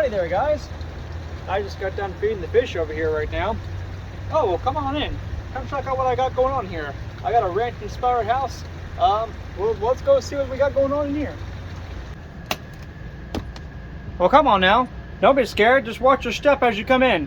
Howdy there, guys. I just got done feeding the fish over here right now. Oh, well, come on in. Come check out what I got going on here. I got a ranch-inspired house. Well, let's go see what we got going on in here. Well, come on now. Don't be scared. Just watch your step as you come in.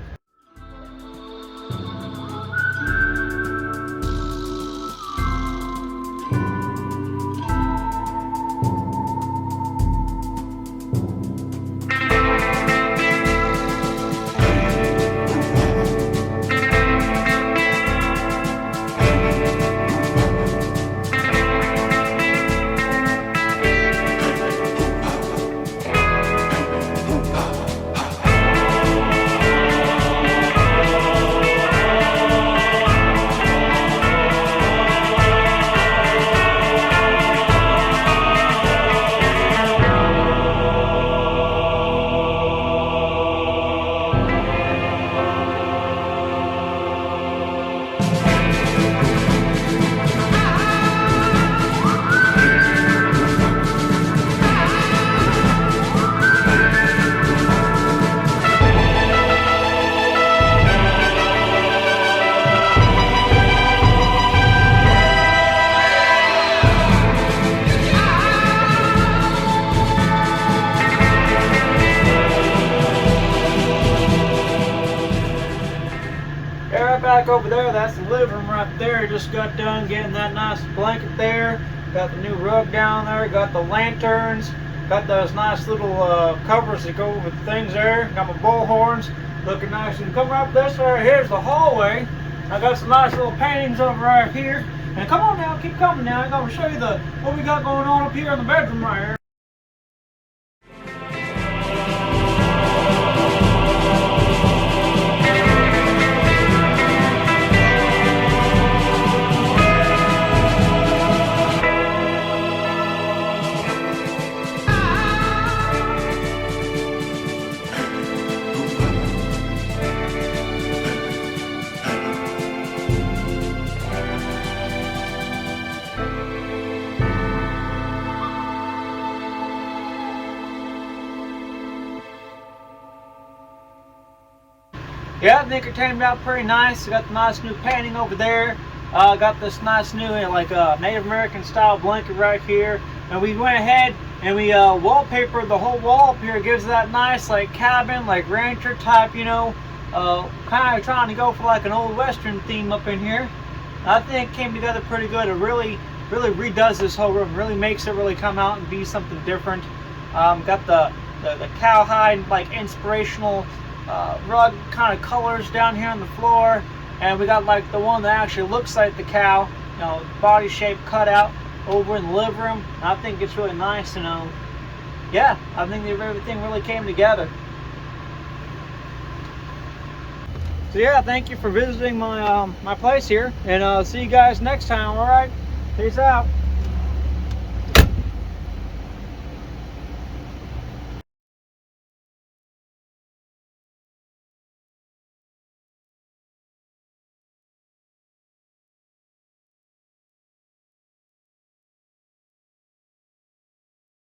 Right back over there, that's the living room right there. Just got done getting that nice blanket there. Got the new rug down there. Got the lanterns. Got those nice little covers that go with things there. Got my bullhorns looking nice. And come right this way. Here's the hallway. I got some nice little paintings over right here. And come on now, keep coming now. I'm gonna show you what we got going on up here in the bedroom right here. Yeah, I think it turned out pretty nice. Got the nice new painting over there. Got this nice new Native American style blanket right here. And we went ahead and we wallpapered the whole wall up here. It gives that nice like cabin, like rancher type, you know, kind of trying to go for like an old western theme up in here. I think it came together pretty good. It really redoes this whole room. Really makes it really come out and be something different. Got the cowhide like inspirational rug kind of colors down here on the floor, and we got like the one that actually looks like the cow, you know, body shape cut out over in the living room. And I think it's really nice, you know. Yeah, I think everything really came together. So yeah, thank you for visiting my my place here, and see you guys next time. All right, peace out.